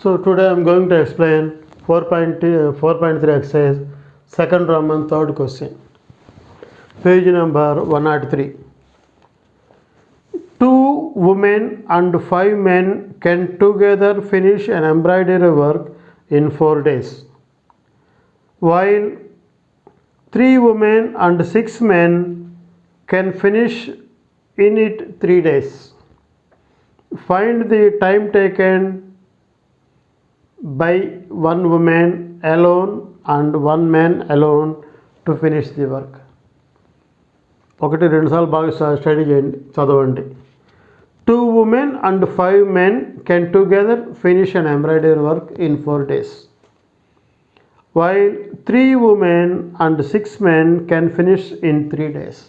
So today I am going to explain 4.3 exercise, second Roman, third question. Page number 103. 2 women and 5 men can together finish an embroidery work in 4 days, while 3 women and 6 men can finish in it 3 days. Find the time taken by 1 woman alone and 1 man alone to finish the work. ఒకటి రెండు సార్లు బాగా study చేయండి, చదవండి. 2 women and 5 men can together finish an embroidery work in 4 days, while 3 women and 6 men can finish in 3 days.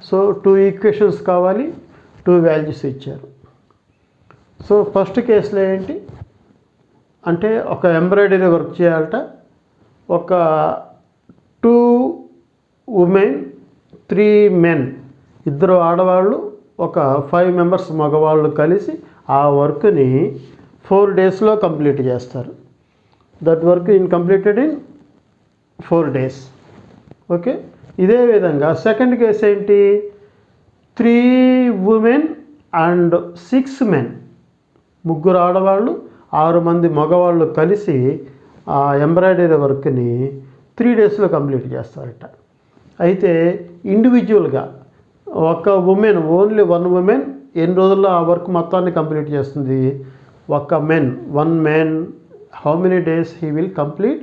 So 2 equations కావాలి, 2 values ఇచ్చారు. So first కేసులో ఏంటి అంటే ఒక ఎంబ్రాయిడరీ వర్క్ చేయాలట. ఒక 2 ఉమెన్ 3 మెన్, ఇద్దరు ఆడవాళ్ళు, ఒక 5 మెంబర్స్ మగవాళ్ళు కలిసి ఆ వర్క్ని 4 డేస్లో కంప్లీట్ చేస్తారు. That work completed in 4 days. Okay, ఇదే విధంగా సెకండ్ కేసు ఏంటి, 3 ఉమెన్ అండ్ 6 మెన్, ముగ్గురు ఆడవాళ్ళు 6 మంది మగవాళ్ళు కలిసి ఆ ఎంబ్రాయిడరీ వర్క్ని 3 డేస్లో కంప్లీట్ చేస్తారట. అయితే ఇండివిజువల్గా ఒక ఉమెన్, ఓన్లీ 1 ఉమెన్ ఎన్ని రోజుల్లో ఆ వర్క్ మొత్తాన్ని కంప్లీట్ చేస్తుంది, ఒక men 1 men how many days he will complete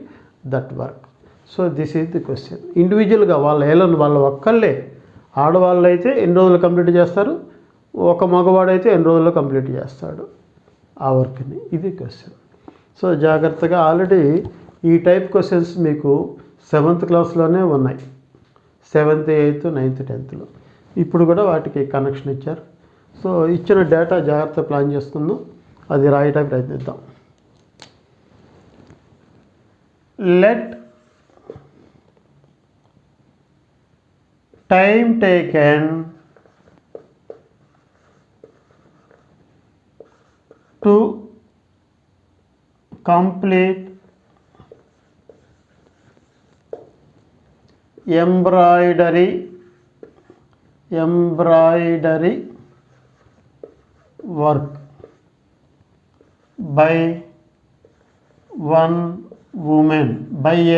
that work. So this is the question. ఇండివిజువల్గా వాళ్ళ ఒక్కళ్ళే, ఆడవాళ్ళు అయితే ఎన్ని రోజులు కంప్లీట్ చేస్తారు, ఒక మగవాడైతే ఎన్ని రోజుల్లో కంప్లీట్ చేస్తాడు ఆ వర్క్ని, ఇది క్వశ్చన్. సో జాగ్రత్తగా, ఆల్రెడీ ఈ టైప్ క్వశ్చన్స్ మీకు 7th క్లాస్లోనే ఉన్నాయి, 7th 8th 9th 10thలో. ఇప్పుడు కూడా వాటికి కనెక్షన్ ఇచ్చారు. సో ఇచ్చిన డేటా జాగ్రత్త ప్లాన్ చేసుకుందాం, అది రాయటానికి ప్రయత్నిద్దాం. Let time taken to complete embroidery work by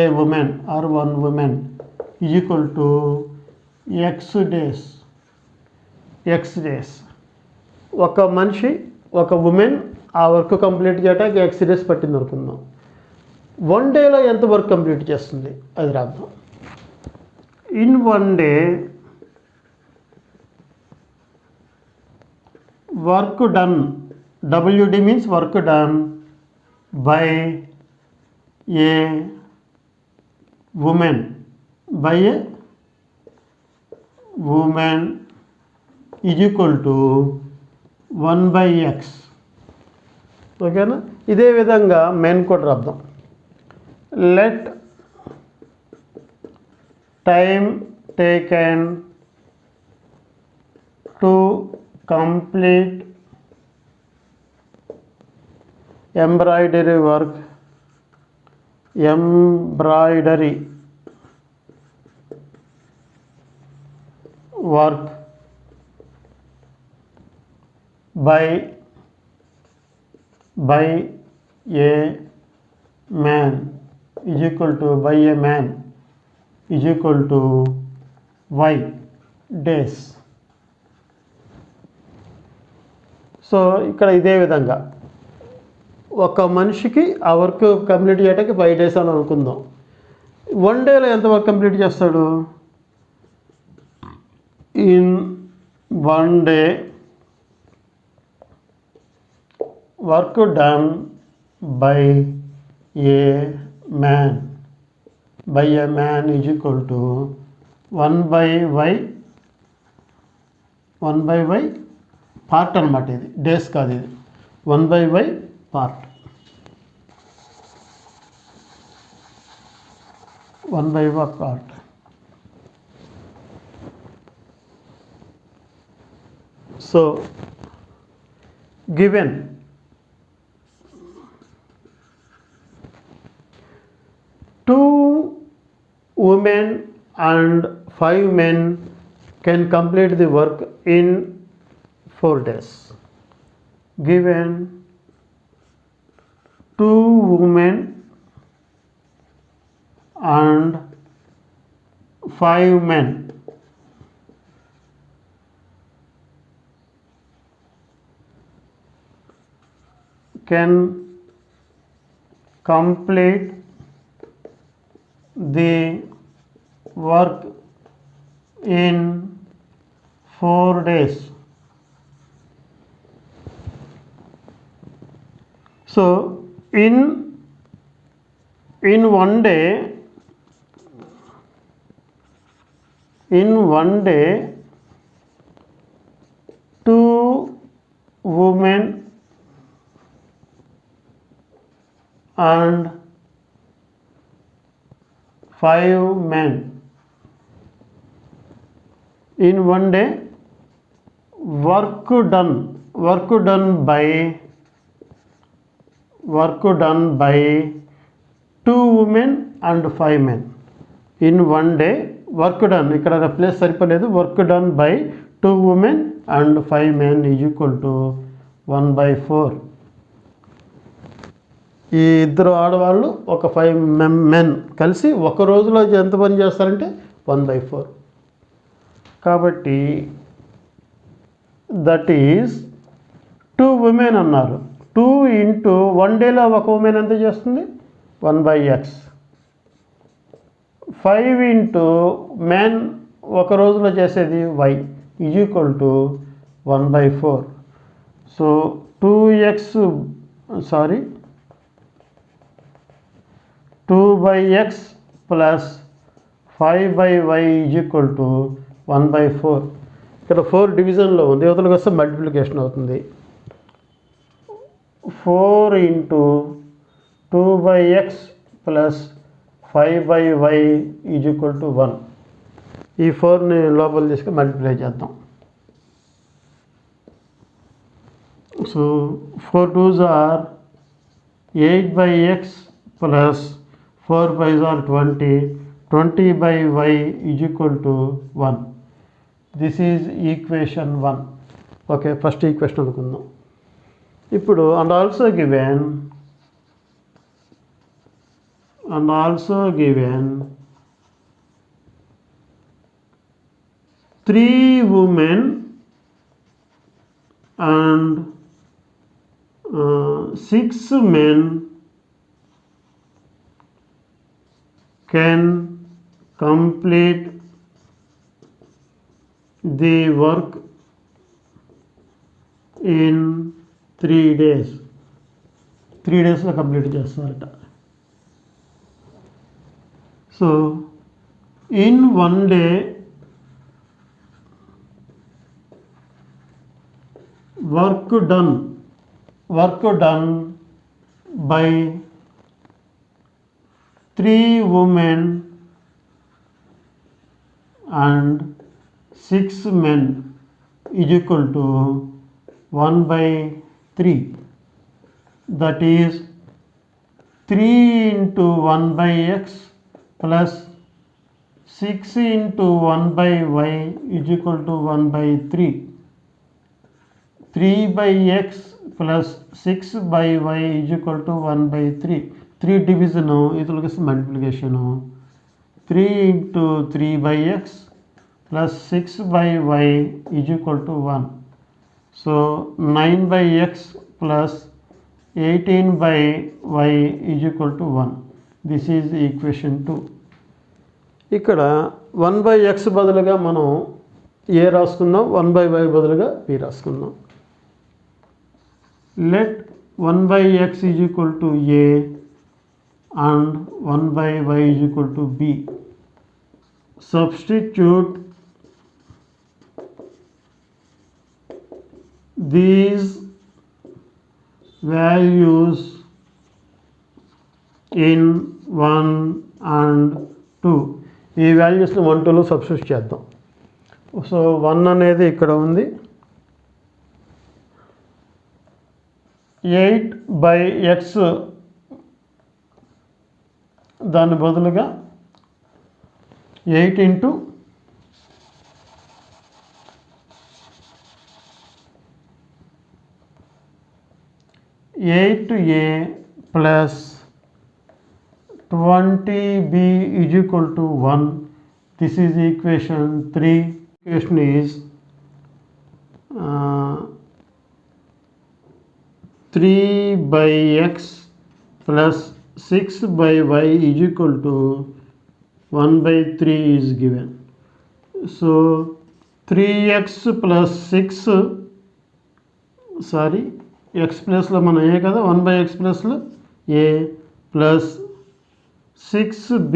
a woman or 1 woman is equal to x days. ఒక మనిషి, ఒక ఉమెన్ ఆ వర్క్ కంప్లీట్ చేయడానికి x days పట్టింది అనుకుందాం. 1 డేలో ఎంత వర్క్ కంప్లీట్ చేస్తుంది అది రాద్దాం. In 1 day work done, WD means work done by A women is equal to 1/x. ఓకేనా, ఇదే విధంగా మెన్ కూడా రాద్దాం. Let time taken to complete embroidery work by a man is equal to y days. So ఇక్కడ ఇదే విధంగా ఒక మనిషికి ఆ వర్క్ కంప్లీట్ చేయడానికి 5 days అని అనుకుందాం. 1 డేలో ఎంత వర్క్ కంప్లీట్ చేస్తాడు, in 1 day work done by a man is equal to 1/y part అనమాట. ఇది డేస్ కాదు, ఇది 1/y part. 1/y part. So given 2 women and 5 men can complete the work in 4 days. Given 2 women and 5 men can complete the work in 4 days. So in one day, 2 women and 5 men. In one day, work done by 2 women and 5 men. In one day, work done, ఇక్కడ place సరిపోలేదు, work done by 2 women and 5 men is equal to 1/4. ఈ ఇద్దరు ఆడవాళ్ళు ఒక 5 men కలిసి ఒక రోజులో ఎంత పని చేస్తారంటే 1/4. కాబట్టి దట్ ఈజ్ 2 women అన్నారు. 2 ఇంటూ 1 డేలో ఒక ఉమెన్ ఎంత చేస్తుంది? 1/x. 5 ఇంటూ మెన్ ఒక రోజులో చేసేది y is equal to 1/4. So 2/x plus 5/y is equal to 1/4. ఇక్కడ 4 డివిజన్లో ఉంది, యువతలకు వస్తే మల్టిప్లికేషన్ అవుతుంది. 4 into 2/x plus 5/y is equal to 1. ఈ 4ని లోపల తీసుకుని మల్టిప్లై చేద్దాం. So 4 2s are 8/x plus 4/5s are 20. 20/y is equal to 1. This is equation 1. Okay, first equation అనుకుందాం. ఇప్పుడు and also given 3 women and 6 men can complete the work in 3 days. 3 daysలో complete చేస్తారట. So in one day work done by 3 women and 6 men is equal to 1/3. That is 3 into 1/x plus 6 into 1/y is equal to 1/3. 3/x plus 6/y is equal to 1/3. 3 division, ఇతరులకి multiplication. 3 into 3/x plus 6/y is equal to 1. So 9/x plus 18/y is equal to 1. This is equation 2. ఇక్కడ 1/x బదులుగా మనం a రాసుకుందాం, 1/y బదులుగా b రాసుకుందాం. Let 1/x is equal to a and 1/y is equal to b. Substitute these values in 1 and 2. ఈ వాల్యూస్ని 1 2లో substitute చేద్దాం. So 1 అనేది ఇక్కడ ఉంది, 8/x దాని బదులుగా 8 into 8a plus 20b is equal to 1. This is equation 3. Equation is 3 by x plus 6 by y is equal to 1 by 3 is given. So 3x plus 6 x plus లో మనం ఏ కదా 1 by x plus లో a plus 6b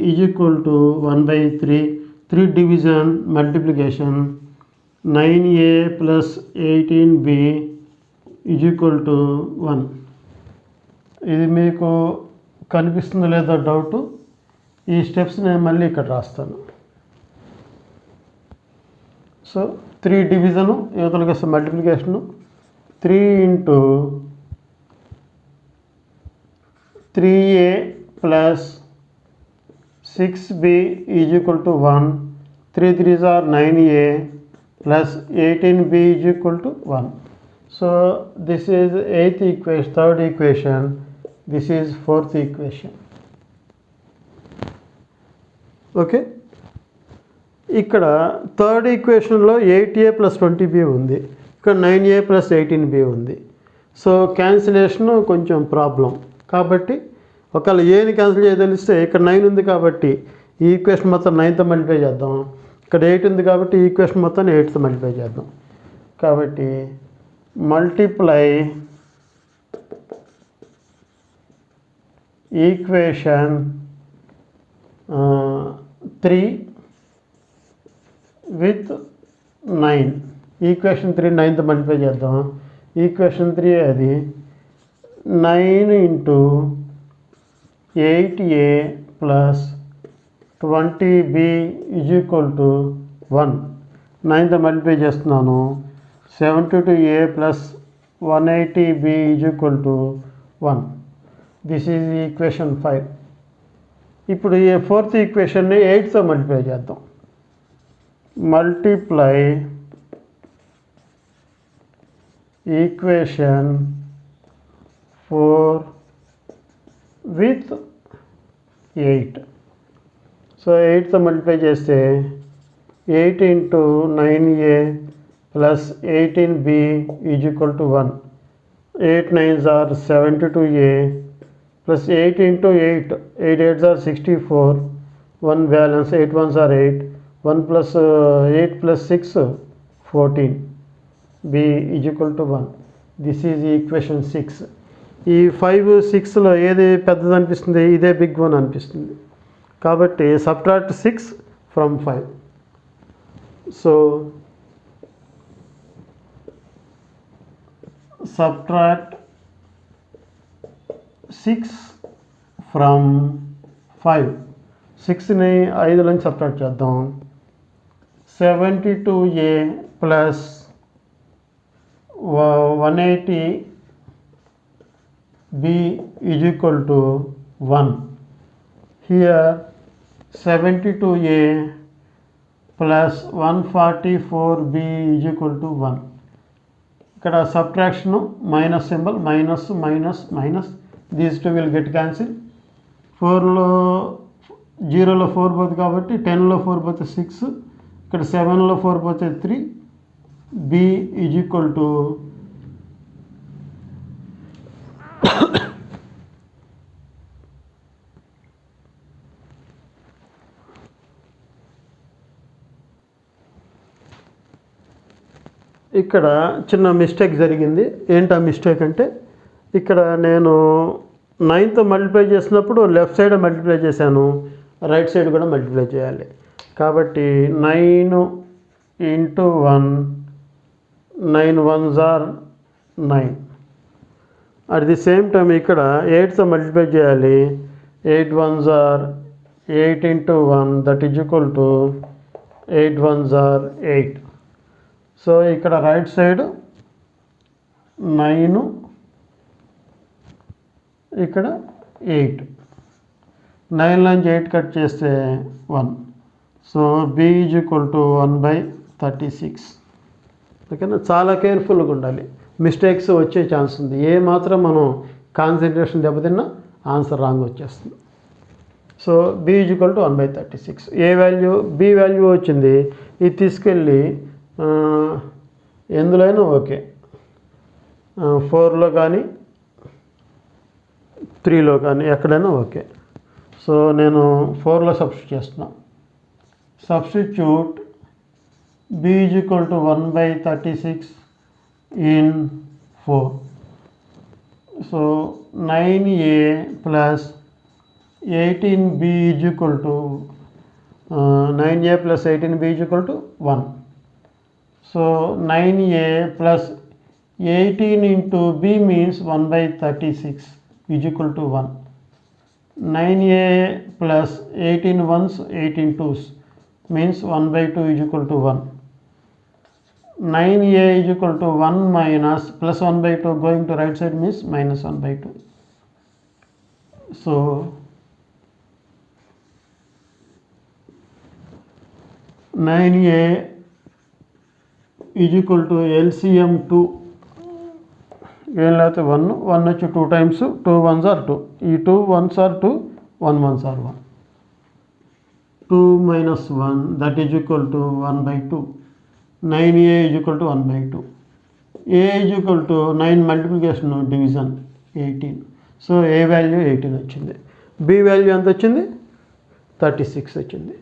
is equal to 1 by 3 division multiplication 9a plus 18b is equal to 1. ఇది మీకు కనిపిస్తుందో లేదో doubt. ఈ steps నేను మళ్ళీ ఇక్కడ రాస్తాను. సో 3 డివిజను యువతలకి వస్తే multiplication 3 into 3a plus 6b is equal to 1. 3 3s are 9a plus 18b is equal to 1. So this is 8th equation, 3rd equation. This is 4th equation. Okay. ఇక్కడ 3rd ఈక్వేషన్లో 8a plus 20b ఉంది, ఇక్కడ 9a plus 18b ఉంది. So cancellation కొంచెం problem. కాబట్టి ఒకవేళ ఏని cancel చేయదలిస్తే ఇక్కడ 9 ఉంది కాబట్టి ఈ ఈక్వేషన్ మొత్తం 9తో మల్టిప్లై చేద్దాం. ఇక్కడ 8 ఉంది కాబట్టి ఈ ఈక్వేషన్ మొత్తాన్ని 8తో మల్టిప్లై చేద్దాం. కాబట్టి మల్టిప్లై ఈక్వేషన్ 3 with 9. ఈక్వేషన్ 3 9తో మల్టిప్లై చేద్దాం. ఈక్వేషన్ 3 అది 9 into 8a plus 20b is equal to 1. 9తో multiply చేస్తున్నాను. 72a plus 180b is equal to 1. This is equation 5. ఇప్పుడు ఈ 4th ఈక్వేషన్ని 8తో మల్టిప్లై చేద్దాం. Multiply equation 4 with 8. సో 8తో మల్టిప్లై చేస్తే 8 into 9a plus 18b is equal to 1. 8 9s are 72a plus 8 into 8, 8 8s are 64, 1 balance, 8 1s are 8, 1 plus 8 plus 6 14, b is equal to 1. This is equation 6. ఈ 5 6లో ఏది పెద్దది అనిపిస్తుంది? ఇదే big one అనిపిస్తుంది. కాబట్టి subtract 6 from 5. So subtract 6 from 5. 6ని 5 నుంచి subtract చేద్దాం. 72a plus 180b is equal to 1. Here 72a plus 144b is equal to 1. ఇక్కడ subtraction minus symbol, minus minus minus, these two will get cancel. 4లో 0లో 4 పోతుంది కాబట్టి 10లో 4 పోతే 6, ఇక్కడ 7లో 4 పోతే 3, b ఈజ్ ఈక్వల్ టు ఇక్కడ చిన్న మిస్టేక్ జరిగింది. ఏంటి ఆ మిస్టేక్ అంటే, ఇక్కడ నేను 9తో మల్టిప్లై చేసినప్పుడు లెఫ్ట్ సైడ్ మల్టిప్లై చేశాను, రైట్ సైడ్ కూడా మల్టిప్లై చేయాలి. కాబట్టి 9 into 1, 9 1s are 9. At the same time ఇక్కడ 8తో మల్టిప్లై చేయాలి. 8 1s are 8 into 1, that is equal to 8 1s are 8. So ఇక్కడ రైట్ సైడ్ 9, ఇక్కడ 8. 9 నుంచి 8 కట్ చేస్తే 1. So b is equal to 1/36. ఓకేనా, చాలా కేర్ఫుల్గా ఉండాలి, మిస్టేక్స్ వచ్చే ఛాన్స్ ఉంది. ఏ మాత్రం మనం కాన్సన్ట్రేషన్ దెబ్బతిన్నా ఆన్సర్ రాంగ్ వచ్చేస్తుంది. So b is equal to 1/36. A value, b value వచ్చింది. ఇది తీసుకెళ్ళి ఎందులో అయినా ఓకే, 4లో కానీ 3లో కానీ ఎక్కడైనా ఓకే. సో నేను 4లో సబ్స్టిట్యూట్ చేస్తున్నా. Substitute b is equal to 1/36 in 4. So 9a plus 18b is equal to 9a plus 18b is equal to 1. So 9a plus 18 into b means 1/36 is equal to 1. 9a plus 18 1s 18 2s means 1/2 is equal to 1. 9a is equal to 1 minus plus 1/2 going to right side means minus 1/2. So 9a is equal to LCM 2. ఏం లేకపోతే 1 వచ్చి 2 times, 2 1s are 2. ఈ 2 1s are 2, 1 1s are 1. 2 minus 1 that is equal to 1/2. 9a is equal to 1/2. a is equal to 9 multiplication division 18. So a value 18 వచ్చింది. b value ఎంత వచ్చింది? 36 వచ్చింది.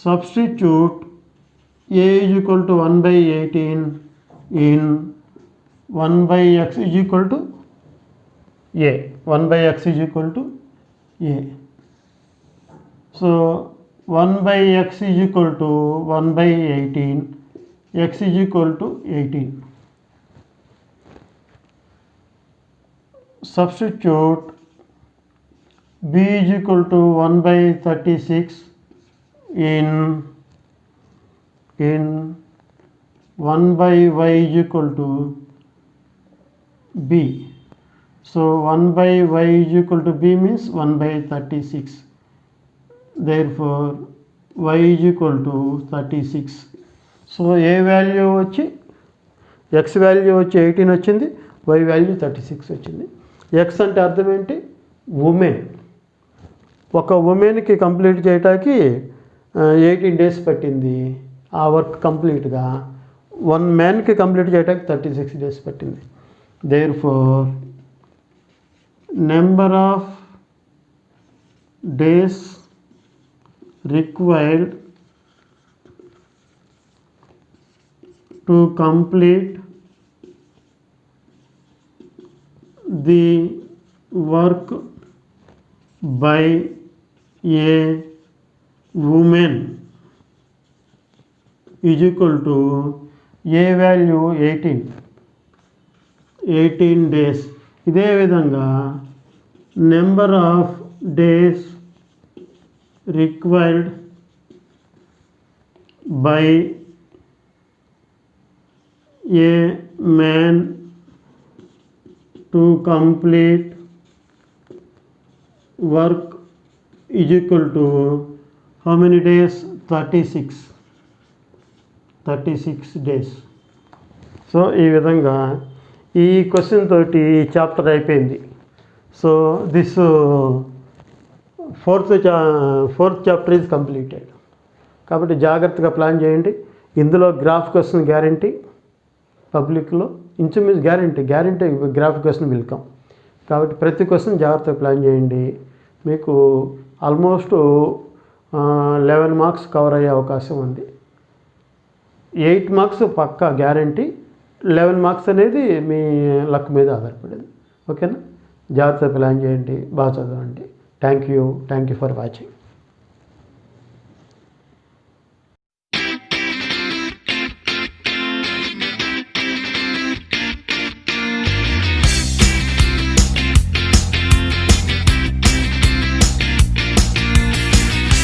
Substitute a is equal to 1/18 in 1/x is equal to a. 1/x is equal to a. So 1/x is equal to 1/18. X is equal to 18. Substitute b is equal to 1/36 in 1/y is equal to b. So 1/y is equal to b means 1/36. Therefore y is equal to 36. So A value వచ్చి, X value వచ్చి 18 వచ్చింది, y value 36 వచ్చింది. X అంటే అర్థం ఏంటి? Women. ఒక ఉమెన్కి complete చేయటానికి 18 days పట్టింది ఆ వర్క్ కంప్లీట్గా. 1 మ్యాన్కి కంప్లీట్ చేయడానికి 36 days పట్టింది. Therefore number of days required to complete the work by a woman is equal to a value 18 days. ఇదే విధంగా number of days required by a man to complete work is equal to how many days? 36 days. So ఈ విధంగా ఈ question తోటి chapter అయిపోయింది. So this fourth chapter is completed. కాబట్టి జాగ్రత్తగా plan చేయండి. ఇందులో గ్రాఫ్ క్వశ్చన్ గ్యారంటీ, పబ్లిక్లో ఇంచుమించు గ్యారంటీ గ్రాఫ్ క్వశ్చన్ వెల్కమ్. కాబట్టి ప్రతి క్వశ్చన్ జాగ్రత్తగా ప్లాన్ చేయండి. మీకు ఆల్మోస్ట్ 11 మార్క్స్ కవర్ అయ్యే అవకాశం ఉంది. 8 మార్క్స్ పక్కా గ్యారంటీ, 11 మార్క్స్ అనేది మీ లక్ మీద ఆధారపడేది. ఓకేనా, జాగ్రత్తగా ప్లాన్ చేయండి, బాగా చదవండి. Thank you for watching.